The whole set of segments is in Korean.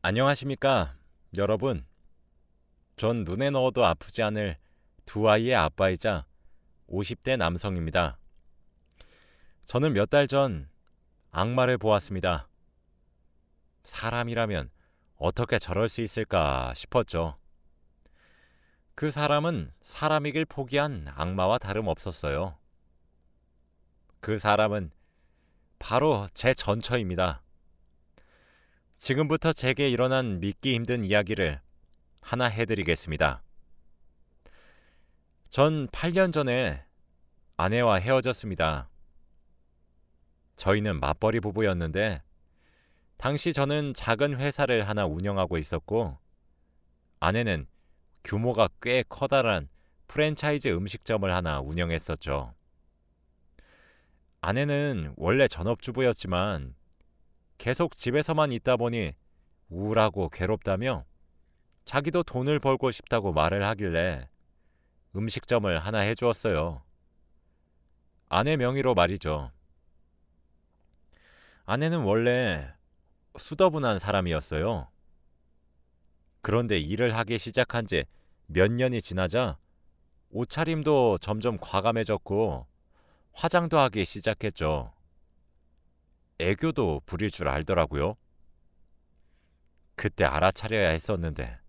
안녕하십니까, 여러분. 전 눈에 넣어도 아프지 않을 두 아이의 아빠이자 50대 남성입니다. 저는 몇 달 전 악마를 보았습니다. 사람이라면 어떻게 저럴 수 있을까 싶었죠. 그 사람은 사람이길 포기한 악마와 다름없었어요. 그 사람은 바로 제 전처입니다. 지금부터 제게 일어난 믿기 힘든 이야기를 하나 해드리겠습니다. 전 8년 전에 아내와 헤어졌습니다. 저희는 맞벌이 부부였는데 당시 저는 작은 회사를 하나 운영하고 있었고 아내는 규모가 꽤 커다란 프랜차이즈 음식점을 하나 운영했었죠. 아내는 원래 전업주부였지만 계속 집에서만 있다 보니 우울하고 괴롭다며 자기도 돈을 벌고 싶다고 말을 하길래 음식점을 하나 해주었어요. 아내 명의로 말이죠. 아내는 원래 수더분한 사람이었어요. 그런데 일을 하기 시작한 지 몇 년이 지나자 옷차림도 점점 과감해졌고 화장도 하기 시작했죠. 애교도 부릴 줄 알더라고요. 그때 알아차려야 했었는데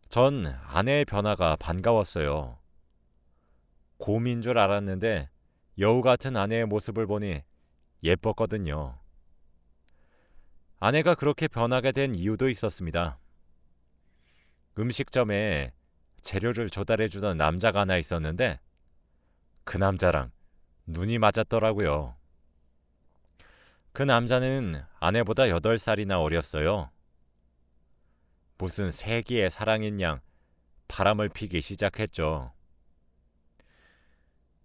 전 아내의 변화가 반가웠어요. 곰인 줄 알았는데 여우 같은 아내의 모습을 보니 예뻤거든요. 아내가 그렇게 변하게 된 이유도 있었습니다. 음식점에 재료를 조달해주던 남자가 하나 있었는데 그 남자랑 눈이 맞았더라고요. 그 남자는 아내보다 8살이나 어렸어요. 무슨 세기의 사랑인 양 바람을 피기 시작했죠.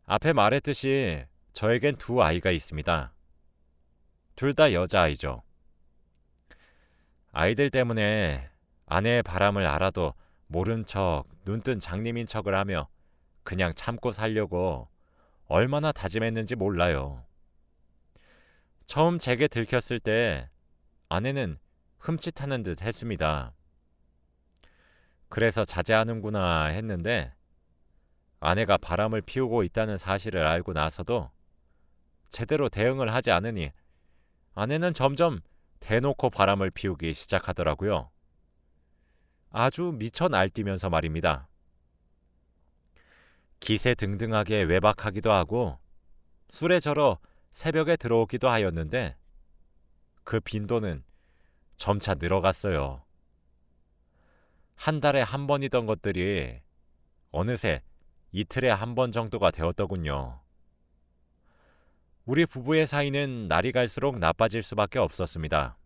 앞에 말했듯이 저에겐 두 아이가 있습니다. 둘 다 여자아이죠. 아이들 때문에 아내의 바람을 알아도 모른 척, 눈뜬 장님인 척을 하며 그냥 참고 살려고 얼마나 다짐했는지 몰라요. 처음 제게 들켰을 때 아내는 흠칫하는 듯 했습니다. 그래서 자제하는구나 했는데 아내가 바람을 피우고 있다는 사실을 알고 나서도 제대로 대응을 하지 않으니 아내는 점점 대놓고 바람을 피우기 시작하더라고요. 아주 미쳐 날뛰면서 말입니다. 기세등등하게 외박하기도 하고 술에 절어 새벽에 들어오기도 하였는데 그 빈도는 점차 늘어갔어요. 한 달에 한 번이던 것들이 어느새 이틀에 한 번 정도가 되었더군요. 우리 부부의 사이는 날이 갈수록 나빠질 수밖에 없었습니다.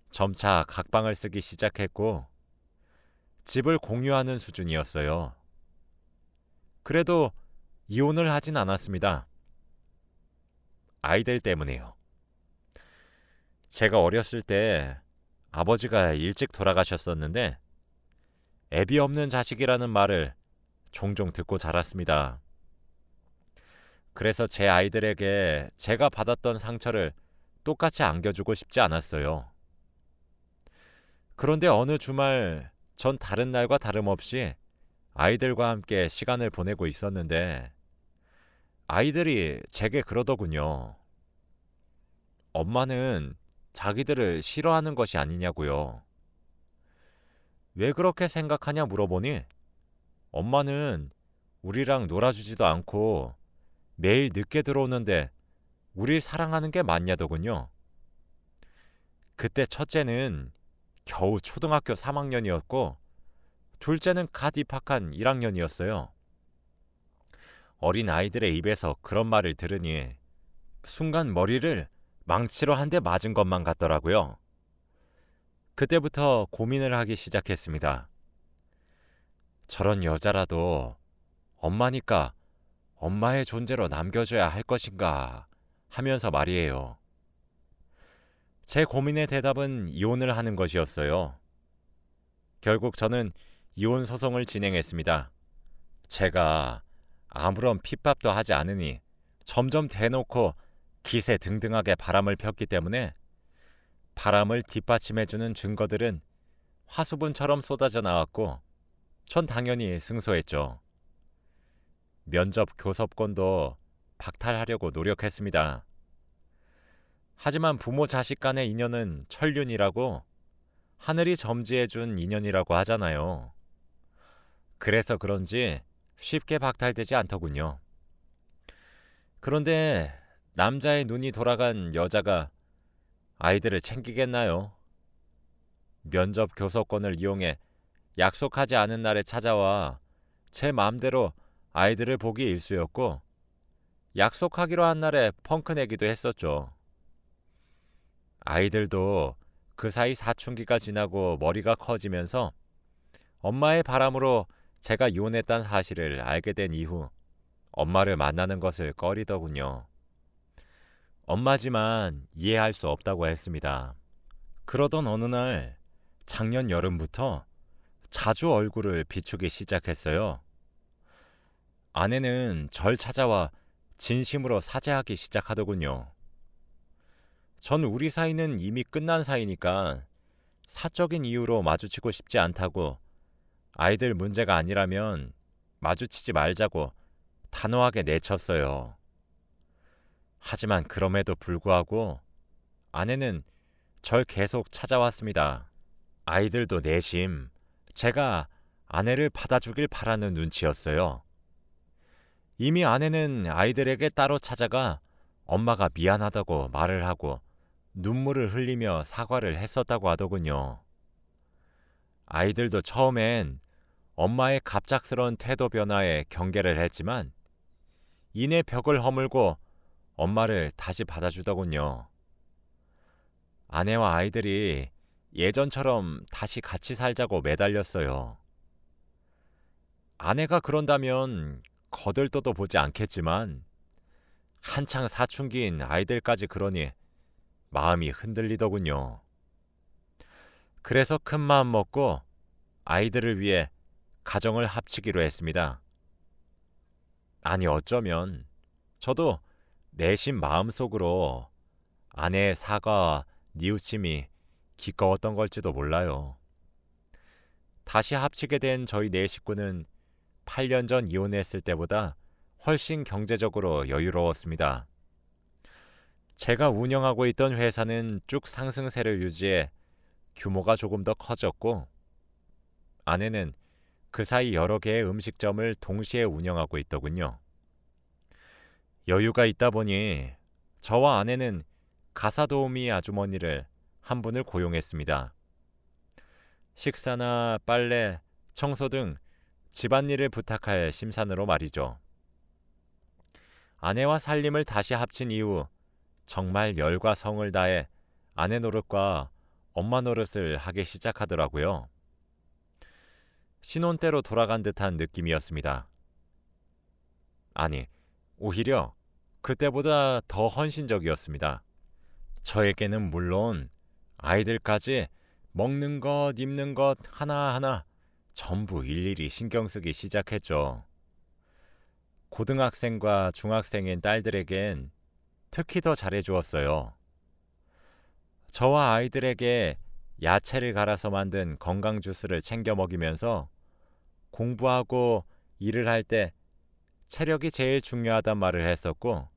점차 각방을 쓰기 시작했고 집을 공유하는 수준이었어요. 그래도 이혼을 하진 않았습니다. 아이들 때문에요. 제가 어렸을 때 아버지가 일찍 돌아가셨었는데 애비 없는 자식이라는 말을 종종 듣고 자랐습니다. 그래서 제 아이들에게 제가 받았던 상처를 똑같이 안겨주고 싶지 않았어요. 그런데 어느 주말 전 다른 날과 다름없이 아이들과 함께 시간을 보내고 있었는데 아이들이 제게 그러더군요. 엄마는 자기들을 싫어하는 것이 아니냐고요. 왜 그렇게 생각하냐 물어보니 엄마는 우리랑 놀아주지도 않고 매일 늦게 들어오는데 우릴 사랑하는 게 맞냐더군요. 그때 첫째는 겨우 초등학교 3학년이었고 둘째는 갓 입학한 1학년이었어요. 어린 아이들의 입에서 그런 말을 들으니 순간 머리를 망치로 한 대 맞은 것만 같더라고요. 그때부터 고민을 하기 시작했습니다. 저런 여자라도 엄마니까 엄마의 존재로 남겨줘야 할 것인가 하면서 말이에요. 제 고민의 대답은 이혼을 하는 것이었어요. 결국 저는 이혼 소송을 진행했습니다. 제가 아무런 핍박도 하지 않으니 점점 대놓고 기세등등하게 바람을 폈기 때문에 바람을 뒷받침해주는 증거들은 화수분처럼 쏟아져 나왔고 전 당연히 승소했죠. 면접 교섭권도 박탈하려고 노력했습니다. 하지만 부모 자식 간의 인연은 천륜이라고 하늘이 점지해준 인연이라고 하잖아요. 그래서 그런지 쉽게 박탈되지 않더군요. 그런데 남자의 눈이 돌아간 여자가 아이들을 챙기겠나요? 면접 교섭권을 이용해 약속하지 않은 날에 찾아와 제 마음대로 아이들을 보기 일쑤였고 약속하기로 한 날에 펑크 내기도 했었죠. 아이들도 그 사이 사춘기가 지나고 머리가 커지면서 엄마의 바람으로 제가 이혼했다는 사실을 알게 된 이후 엄마를 만나는 것을 꺼리더군요. 엄마지만 이해할 수 없다고 했습니다. 그러던 어느 날 작년 여름부터 자주 얼굴을 비추기 시작했어요. 아내는 절 찾아와 진심으로 사죄하기 시작하더군요. 전 우리 사이는 이미 끝난 사이니까 사적인 이유로 마주치고 싶지 않다고, 아이들 문제가 아니라면 마주치지 말자고 단호하게 내쳤어요. 하지만 그럼에도 불구하고 아내는 절 계속 찾아왔습니다. 아이들도 내심 제가 아내를 받아주길 바라는 눈치였어요. 이미 아내는 아이들에게 따로 찾아가 엄마가 미안하다고 말을 하고 눈물을 흘리며 사과를 했었다고 하더군요. 아이들도 처음엔 엄마의 갑작스러운 태도 변화에 경계를 했지만 이내 벽을 허물고 엄마를 다시 받아주더군요. 아내와 아이들이 예전처럼 다시 같이 살자고 매달렸어요. 아내가 그런다면 거들떠도 보지 않겠지만 한창 사춘기인 아이들까지 그러니 마음이 흔들리더군요. 그래서 큰 마음 먹고 아이들을 위해 가정을 합치기로 했습니다. 아니 어쩌면 저도 내심 마음속으로 아내의 사과와 뉘우침이 기꺼웠던 걸지도 몰라요. 다시 합치게 된 저희 네 식구는 8년 전 이혼했을 때보다 훨씬 경제적으로 여유로웠습니다. 제가 운영하고 있던 회사는 쭉 상승세를 유지해 규모가 조금 더 커졌고 아내는 그 사이 여러 개의 음식점을 동시에 운영하고 있더군요. 여유가 있다 보니 저와 아내는 가사도우미 아주머니를 한 분을 고용했습니다. 식사나 빨래, 청소 등 집안일을 부탁할 심산으로 말이죠. 아내와 살림을 다시 합친 이후 정말 열과 성을 다해 아내 노릇과 엄마 노릇을 하기 시작하더라고요. 신혼 때로 돌아간 듯한 느낌이었습니다. 아니, 오히려 그때보다 더 헌신적이었습니다. 저에게는 물론 아이들까지 먹는 것, 입는 것 하나하나 전부 일일이 신경 쓰기 시작했죠. 고등학생과 중학생인 딸들에겐 특히 더 잘해주었어요. 저와 아이들에게 야채를 갈아서 만든 건강 주스를 챙겨 먹이면서 공부하고 일을 할 때 체력이 제일 중요하단 말을 했었고,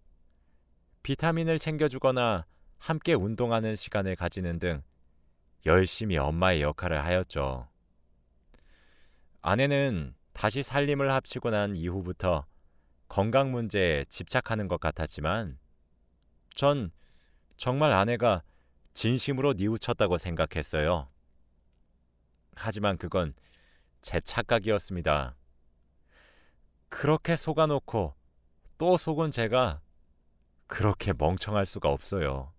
비타민을 챙겨주거나 함께 운동하는 시간을 가지는 등 열심히 엄마의 역할을 하였죠. 아내는 다시 살림을 합치고 난 이후부터 건강 문제에 집착하는 것 같았지만 전 정말 아내가 진심으로 뉘우쳤다고 생각했어요. 하지만 그건 제 착각이었습니다. 그렇게 속아놓고 또 속은 제가 그렇게 멍청할 수가 없어요.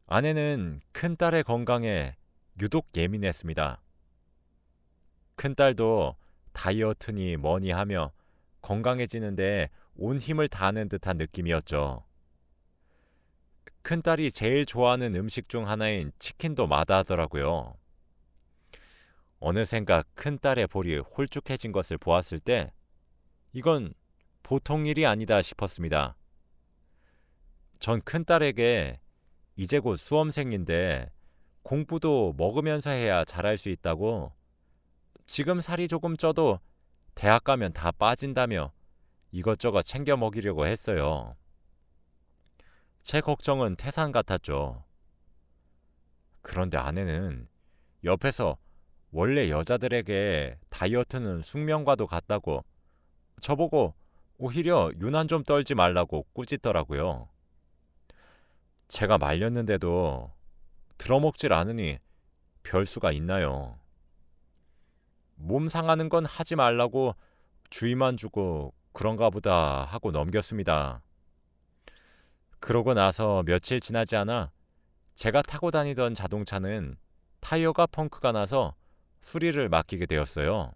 아내는 큰딸의 건강에 유독 예민했습니다. 큰딸도 다이어트니 뭐니 하며 건강해지는데 온 힘을 다하는 듯한 느낌이었죠. 큰딸이 제일 좋아하는 음식 중 하나인 치킨도 마다하더라고요. 어느샌가 큰딸의 볼이 홀쭉해진 것을 보았을 때 이건 보통 일이 아니다 싶었습니다. 전 큰딸에게 이제 곧 수험생인데 공부도 먹으면서 해야 잘할 수 있다고 지금 살이 조금 쪄도 대학 가면 다 빠진다며 이것저것 챙겨 먹이려고 했어요. 제 걱정은 태산 같았죠. 그런데 아내는 옆에서 원래 여자들에게 다이어트는 숙명과도 같다고 저보고 오히려 유난 좀 떨지 말라고 꾸짖더라고요. 제가 말렸는데도 들어먹질 않으니 별 수가 있나요? 몸 상하는 건 하지 말라고 주의만 주고 그런가 보다 하고 넘겼습니다. 그러고 나서 며칠 지나지 않아 제가 타고 다니던 자동차는 타이어가 펑크가 나서 수리를 맡기게 되었어요.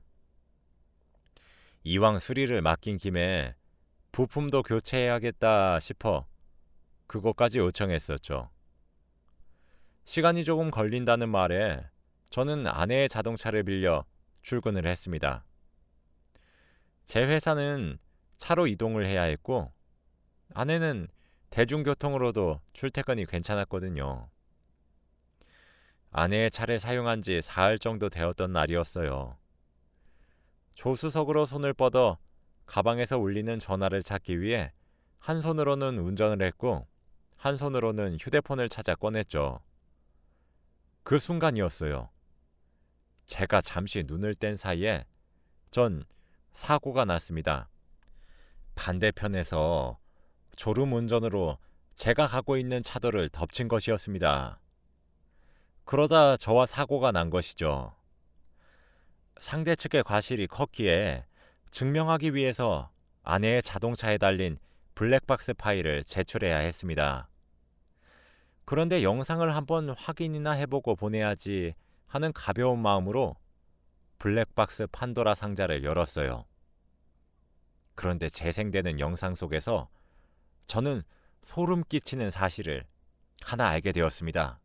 이왕 수리를 맡긴 김에 부품도 교체해야겠다 싶어 그것까지 요청했었죠. 시간이 조금 걸린다는 말에 저는 아내의 자동차를 빌려 출근을 했습니다. 제 회사는 차로 이동을 해야 했고 아내는 대중교통으로도 출퇴근이 괜찮았거든요. 아내의 차를 사용한 지 사흘 정도 되었던 날이었어요. 조수석으로 손을 뻗어 가방에서 울리는 전화를 찾기 위해 한 손으로는 운전을 했고 한 손으로는 휴대폰을 찾아 꺼냈죠. 그 순간이었어요. 제가 잠시 눈을 뗀 사이에 전 사고가 났습니다. 반대편에서 졸음 운전으로 제가 가고 있는 차도를 덮친 것이었습니다. 그러다 저와 사고가 난 것이죠. 상대 측의 과실이 컸기에 증명하기 위해서 아내의 자동차에 달린 블랙박스 파일을 제출해야 했습니다. 그런데 영상을 한번 확인이나 해보고 보내야지 하는 가벼운 마음으로 블랙박스 판도라 상자를 열었어요. 그런데 재생되는 영상 속에서 저는 소름 끼치는 사실을 하나 알게 되었습니다.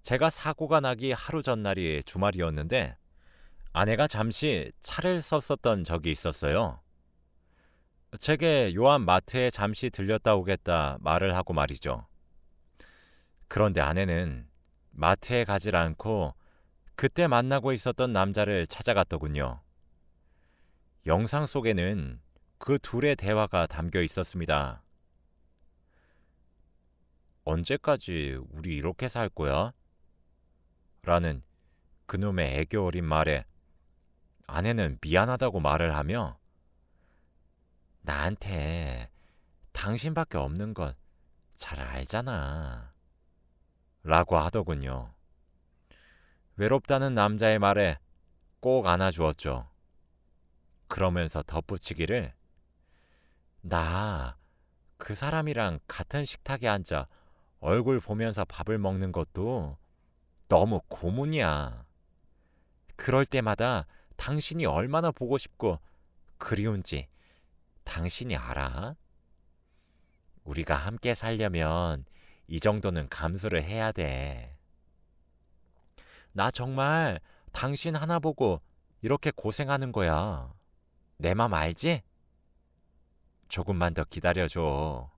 제가 사고가 나기 하루 전날이 주말이었는데 아내가 잠시 차를 썼었던 적이 있었어요. 제게 요한 마트에 잠시 들렸다 오겠다 말을 하고 말이죠. 그런데 아내는 마트에 가질 않고 그때 만나고 있었던 남자를 찾아갔더군요. 영상 속에는 그 둘의 대화가 담겨 있었습니다. 언제까지 우리 이렇게 살 거야? 라는 그놈의 애교 어린 말에 아내는 미안하다고 말을 하며 나한테 당신밖에 없는 건 잘 알잖아. 라고 하더군요. 외롭다는 남자의 말에 꼭 안아주었죠. 그러면서 덧붙이기를 나 그 사람이랑 같은 식탁에 앉아 얼굴 보면서 밥을 먹는 것도 너무 고문이야. 그럴 때마다 당신이 얼마나 보고 싶고 그리운지 당신이 알아? 우리가 함께 살려면 이 정도는 감수를 해야 돼. 나 정말 당신 하나 보고 이렇게 고생하는 거야. 내 맘 알지? 조금만 더 기다려줘.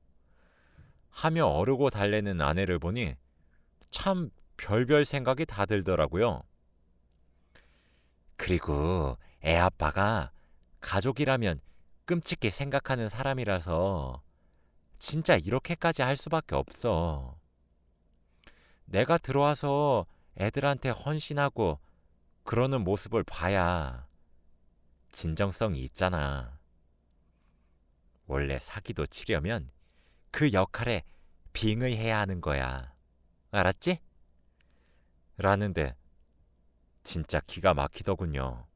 하며 어르고 달래는 아내를 보니 참 별별 생각이 다 들더라고요. 그리고 애 아빠가 가족이라면 끔찍히 생각하는 사람이라서 진짜 이렇게까지 할 수밖에 없어. 내가 들어와서 애들한테 헌신하고 그러는 모습을 봐야 진정성이 있잖아. 원래 사기도 치려면 그 역할에 빙의해야 하는 거야. 알았지? 라는데 진짜 기가 막히더군요.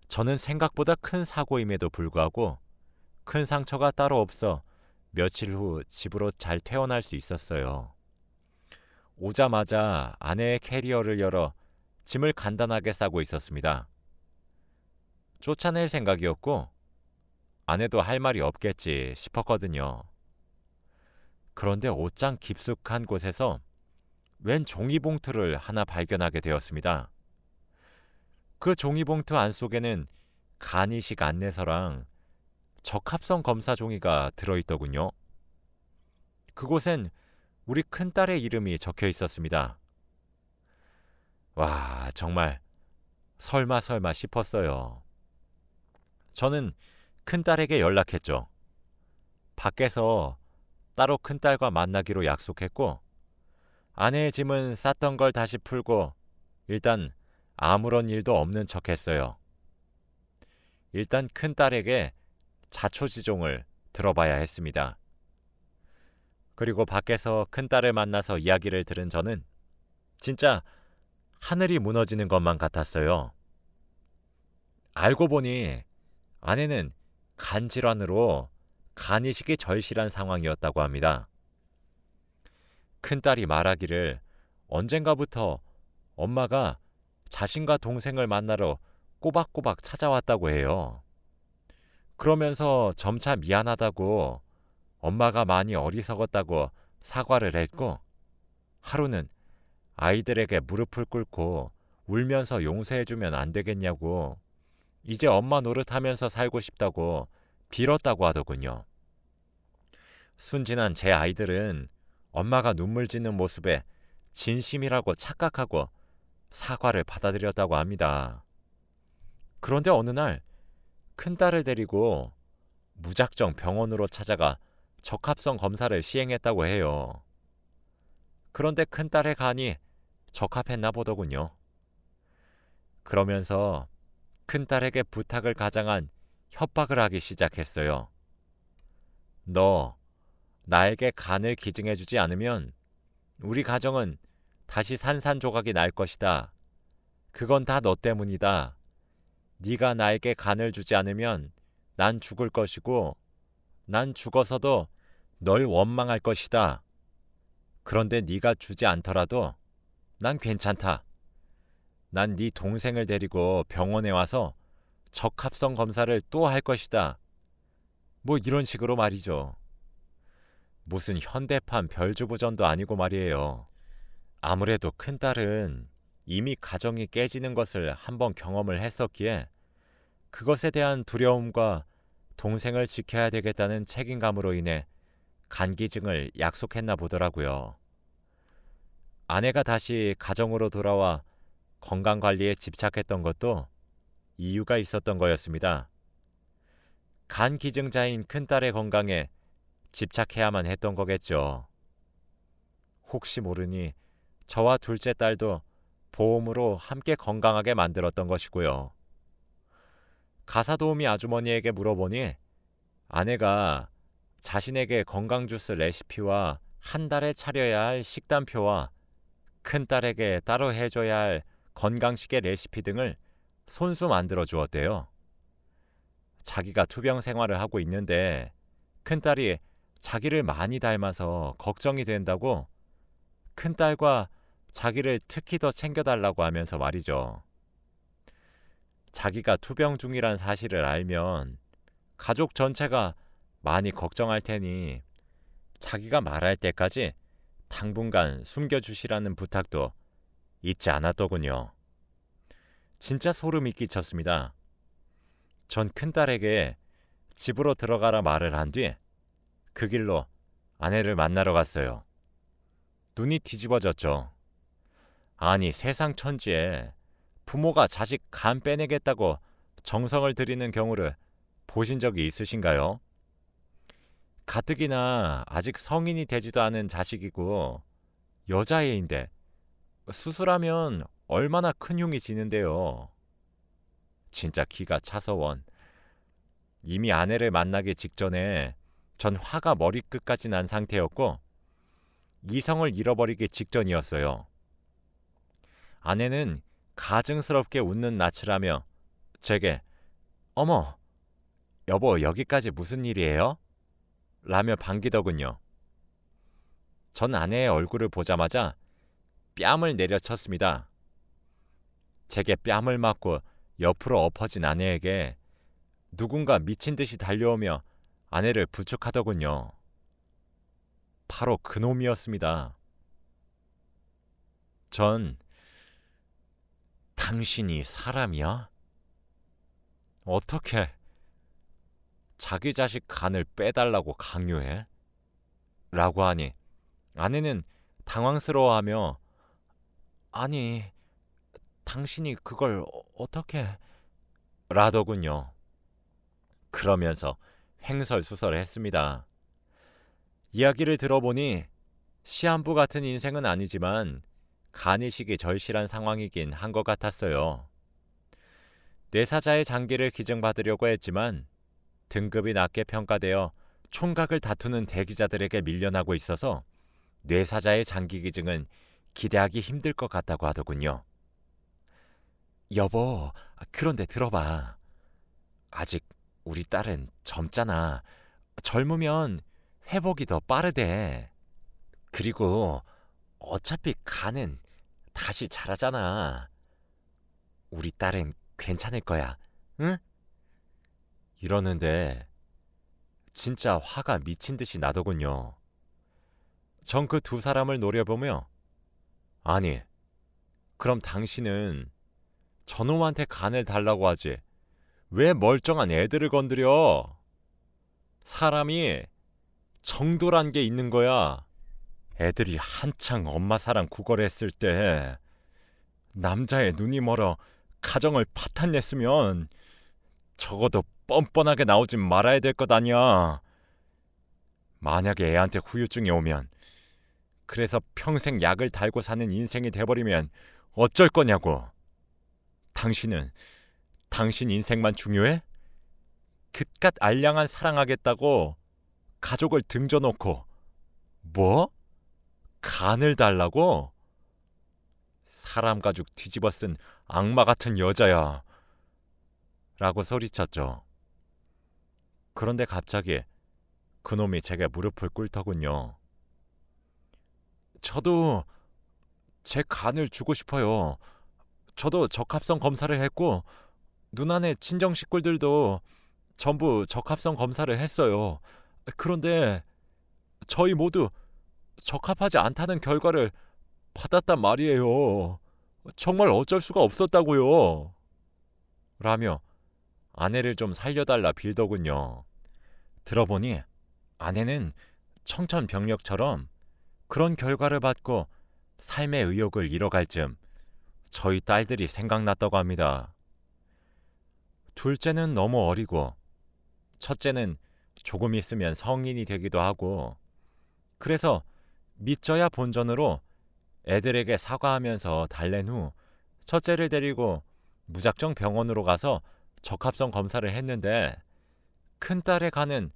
저는 생각보다 큰 사고임에도 불구하고 큰 상처가 따로 없어 며칠 후 집으로 잘 퇴원할 수 있었어요. 오자마자 아내의 캐리어를 열어 짐을 간단하게 싸고 있었습니다. 쫓아낼 생각이었고 아내도 할 말이 없겠지 싶었거든요. 그런데 옷장 깊숙한 곳에서 웬 종이봉투를 하나 발견하게 되었습니다. 그 종이봉투 안속에는 간이식 안내서랑 적합성 검사 종이가 들어있더군요. 그곳엔 우리 큰딸의 이름이 적혀 있었습니다. 와, 정말 설마 싶었어요. 저는 큰딸에게 연락했죠. 밖에서 따로 큰딸과 만나기로 약속했고, 아내의 짐은 쌌던 걸 다시 풀고 일단 아무런 일도 없는 척했어요. 일단 큰딸에게 자초지종을 들어봐야 했습니다. 그리고 밖에서 큰딸을 만나서 이야기를 들은 저는 진짜 하늘이 무너지는 것만 같았어요. 알고 보니 아내는 간질환으로 간이식이 절실한 상황이었다고 합니다. 큰딸이 말하기를 언젠가부터 엄마가 자신과 동생을 만나러 꼬박꼬박 찾아왔다고 해요. 그러면서 점차 미안하다고, 엄마가 많이 어리석었다고 사과를 했고, 하루는 아이들에게 무릎을 꿇고 울면서 용서해주면 안 되겠냐고, 이제 엄마 노릇하면서 살고 싶다고 빌었다고 하더군요. 순진한 제 아이들은 엄마가 눈물 짓는 모습에 진심이라고 착각하고 사과를 받아들였다고 합니다. 그런데 어느 날 큰딸을 데리고 무작정 병원으로 찾아가 적합성 검사를 시행했다고 해요. 그런데 큰딸의 간이 적합했나 보더군요. 그러면서 큰딸에게 부탁을 가장한 협박을 하기 시작했어요. 너 나에게 간을 기증해주지 않으면 우리 가정은 다시 산산조각이 날 것이다. 그건 다 너 때문이다. 네가 나에게 간을 주지 않으면 난 죽을 것이고 난 죽어서도 널 원망할 것이다. 그런데 네가 주지 않더라도 난 괜찮다. 난 네 동생을 데리고 병원에 와서 적합성 검사를 또 할 것이다. 뭐 이런 식으로 말이죠. 무슨 현대판 별주부전도 아니고 말이에요. 아무래도 큰딸은 이미 가정이 깨지는 것을 한번 경험을 했었기에 그것에 대한 두려움과 동생을 지켜야 되겠다는 책임감으로 인해 간기증을 약속했나 보더라고요. 아내가 다시 가정으로 돌아와 건강관리에 집착했던 것도 이유가 있었던 거였습니다. 간 기증자인 큰딸의 건강에 집착해야만 했던 거겠죠. 혹시 모르니 저와 둘째 딸도 보험으로 함께 건강하게 만들었던 것이고요. 가사도우미 아주머니에게 물어보니 아내가 자신에게 건강주스 레시피와 한 달에 차려야 할 식단표와 큰딸에게 따로 해줘야 할 건강식의 레시피 등을 손수 만들어 주었대요. 자기가 투병 생활을 하고 있는데 큰딸이 자기를 많이 닮아서 걱정이 된다고 큰딸과 자기를 특히 더 챙겨달라고 하면서 말이죠. 자기가 투병 중이란 사실을 알면 가족 전체가 많이 걱정할 테니 자기가 말할 때까지 당분간 숨겨주시라는 부탁도 잊지 않았더군요. 진짜 소름이 끼쳤습니다. 전 큰딸에게 집으로 들어가라 말을 한 뒤 그 길로 아내를 만나러 갔어요. 눈이 뒤집어졌죠. 아니, 세상 천지에 부모가 자식 간 빼내겠다고 정성을 들이는 경우를 보신 적이 있으신가요? 가뜩이나 아직 성인이 되지도 않은 자식이고 여자애인데 수술하면 얼마나 큰 흉이 지는데요. 진짜 기가 차서 원. 이미 아내를 만나기 직전에 전 화가 머리끝까지 난 상태였고 이성을 잃어버리기 직전이었어요. 아내는 가증스럽게 웃는 낯을 하며 제게 어머, 여보 여기까지 무슨 일이에요? 라며 반기더군요. 전 아내의 얼굴을 보자마자 뺨을 내려쳤습니다. 제게 뺨을 맞고 옆으로 엎어진 아내에게 누군가 미친 듯이 달려오며 아내를 부축하더군요. 바로 그놈이었습니다. 전 당신이 사람이야? 어떻게 자기 자식 간을 빼달라고 강요해? 라고 하니 아내는 당황스러워하며 아니, 당신이 그걸 어떻게 라더군요. 그러면서 횡설수설했습니다. 이야기를 들어보니 시한부 같은 인생은 아니지만 간이식이 절실한 상황이긴 한 것 같았어요. 뇌사자의 장기를 기증받으려고 했지만 등급이 낮게 평가되어 총각을 다투는 대기자들에게 밀려나고 있어서 뇌사자의 장기 기증은 기대하기 힘들 것 같다고 하더군요. 여보, 그런데 들어봐. 아직 우리 딸은 젊잖아. 젊으면 회복이 더 빠르대. 그리고 어차피 간은 다시 자라잖아. 우리 딸은 괜찮을 거야. 응? 이러는데 진짜 화가 미친 듯이 나더군요. 전 그 두 사람을 노려보며 아니, 그럼 당신은 저놈한테 간을 달라고 하지. 왜 멀쩡한 애들을 건드려? 사람이 정도란 게 있는 거야. 애들이 한창 엄마 사랑 구걸했을 때 남자의 눈이 멀어 가정을 파탄냈으면 적어도 뻔뻔하게 나오진 말아야 될 것 아니야. 만약에 애한테 후유증이 오면 그래서 평생 약을 달고 사는 인생이 돼버리면 어쩔 거냐고. 당신은 당신 인생만 중요해? 그깟 알량한 사랑하겠다고 가족을 등져놓고 뭐? 간을 달라고? 사람 가죽 뒤집어 쓴 악마 같은 여자야. 라고 소리쳤죠. 그런데 갑자기 그놈이 제게 무릎을 꿇더군요. 저도 제 간을 주고 싶어요. 저도 적합성 검사를 했고 누나네 친정 식구들도 전부 적합성 검사를 했어요. 그런데 저희 모두 적합하지 않다는 결과를 받았단 말이에요. 정말 어쩔 수가 없었다고요. 라며 아내를 좀 살려달라 빌더군요. 들어보니 아내는 청천벽력처럼 그런 결과를 받고 삶의 의욕을 잃어갈 즈음 저희 딸들이 생각났다고 합니다. 둘째는 너무 어리고 첫째는 조금 있으면 성인이 되기도 하고 그래서 믿져야 본전으로 애들에게 사과하면서 달랜 후 첫째를 데리고 무작정 병원으로 가서 적합성 검사를 했는데 큰딸의 간은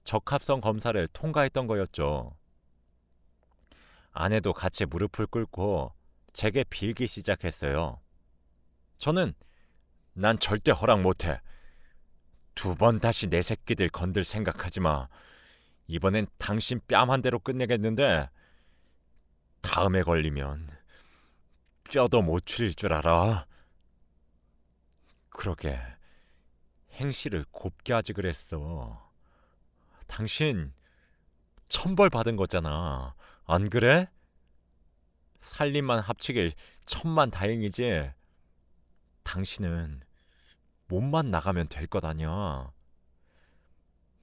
적합성 검사를 통과했던 거였죠. 아내도 같이 무릎을 꿇고 제게 빌기 시작했어요. 저는 난 절대 허락 못해. 두 번 다시 내 새끼들 건들 생각하지 마. 이번엔 당신 뺨 한 대로 끝내겠는데 다음에 걸리면 뼈도 못 추릴 줄 알아. 그러게 행실을 곱게 하지 그랬어. 당신 천벌 받은 거잖아. 안 그래? 살림만 합치길 천만 다행이지. 당신은 몸만 나가면 될 것 아니야.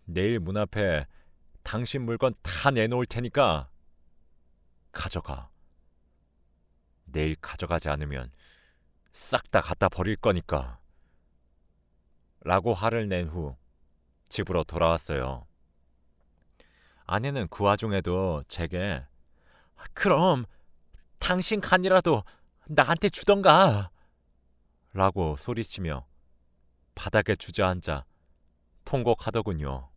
내일 문 앞에 당신 물건 다 내놓을 테니까 가져가. 내일 가져가지 않으면 싹 다 갖다 버릴 거니까. 라고 화를 낸 후 집으로 돌아왔어요. 아내는 그 와중에도 제게 그럼 당신 간이라도 나한테 주던가 라고 소리치며 바닥에 주저앉아 통곡하더군요.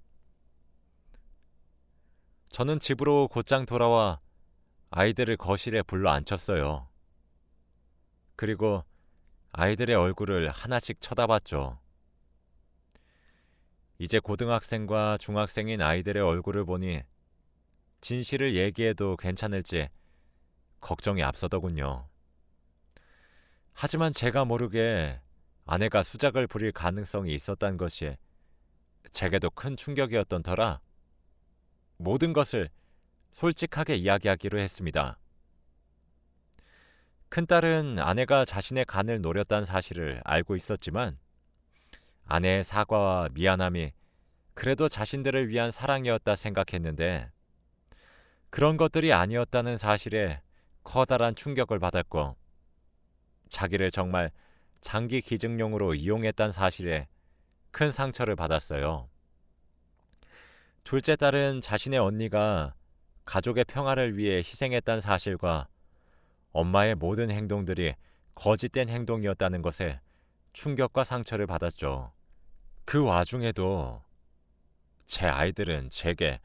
저는 집으로 곧장 돌아와 아이들을 거실에 불러 앉혔어요. 그리고 아이들의 얼굴을 하나씩 쳐다봤죠. 이제 고등학생과 중학생인 아이들의 얼굴을 보니 진실을 얘기해도 괜찮을지 걱정이 앞서더군요. 하지만 제가 모르게 아내가 수작을 부릴 가능성이 있었던 것이 제게도 큰 충격이었던 터라 모든 것을 솔직하게 이야기하기로 했습니다. 큰딸은 아내가 자신의 간을 노렸다는 사실을 알고 있었지만 아내의 사과와 미안함이 그래도 자신들을 위한 사랑이었다 생각했는데 그런 것들이 아니었다는 사실에 커다란 충격을 받았고 자기를 정말 장기 기증용으로 이용했다는 사실에 큰 상처를 받았어요. 둘째 딸은 자신의 언니가 가족의 평화를 위해 희생했다는 사실과 엄마의 모든 행동들이 거짓된 행동이었다는 것에 충격과 상처를 받았죠. 그 와중에도 제 아이들은 제게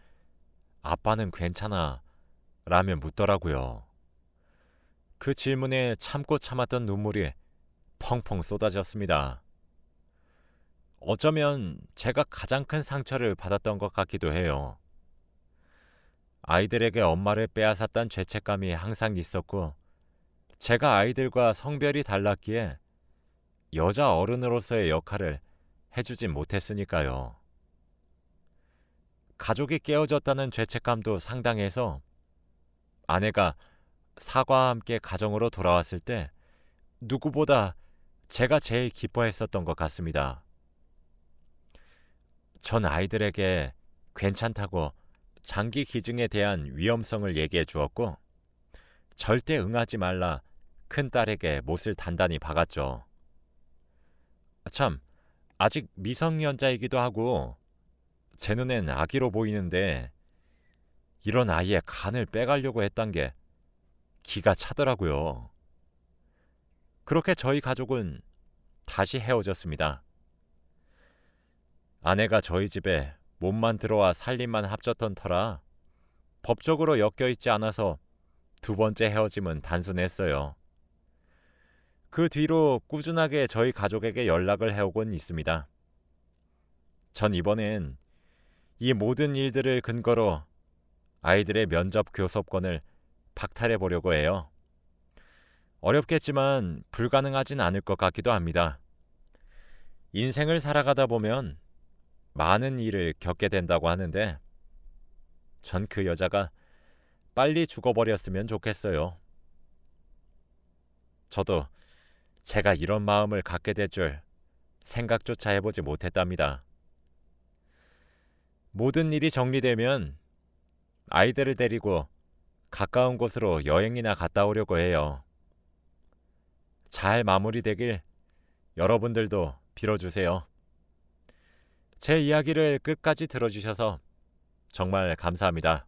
아빠는 괜찮아 라며 묻더라고요. 그 질문에 참고 참았던 눈물이 펑펑 쏟아졌습니다. 어쩌면 제가 가장 큰 상처를 받았던 것 같기도 해요. 아이들에게 엄마를 빼앗았다는 죄책감이 항상 있었고 제가 아이들과 성별이 달랐기에 여자 어른으로서의 역할을 해주진 못했으니까요. 가족이 깨어졌다는 죄책감도 상당해서 아내가 사과와 함께 가정으로 돌아왔을 때 누구보다 제가 제일 기뻐했었던 것 같습니다. 전 아이들에게 괜찮다고 장기 기증에 대한 위험성을 얘기해 주었고 절대 응하지 말라 큰딸에게 못을 단단히 박았죠. 참, 아직 미성년자이기도 하고 제 눈엔 아기로 보이는데 이런 아이의 간을 빼가려고 했단 게 기가 차더라고요. 그렇게 저희 가족은 다시 헤어졌습니다. 아내가 저희 집에 몸만 들어와 살림만 합쳤던 터라 법적으로 엮여있지 않아서 두 번째 헤어짐은 단순했어요. 그 뒤로 꾸준하게 저희 가족에게 연락을 해오곤 있습니다. 전 이번엔 이 모든 일들을 근거로 아이들의 면접 교섭권을 박탈해 보려고 해요. 어렵겠지만 불가능하진 않을 것 같기도 합니다. 인생을 살아가다 보면 많은 일을 겪게 된다고 하는데 전 그 여자가 빨리 죽어버렸으면 좋겠어요. 저도 제가 이런 마음을 갖게 될 줄 생각조차 해보지 못했답니다. 모든 일이 정리되면 아이들을 데리고 가까운 곳으로 여행이나 갔다 오려고 해요. 잘 마무리되길 여러분들도 빌어주세요. 제 이야기를 끝까지 들어주셔서 정말 감사합니다.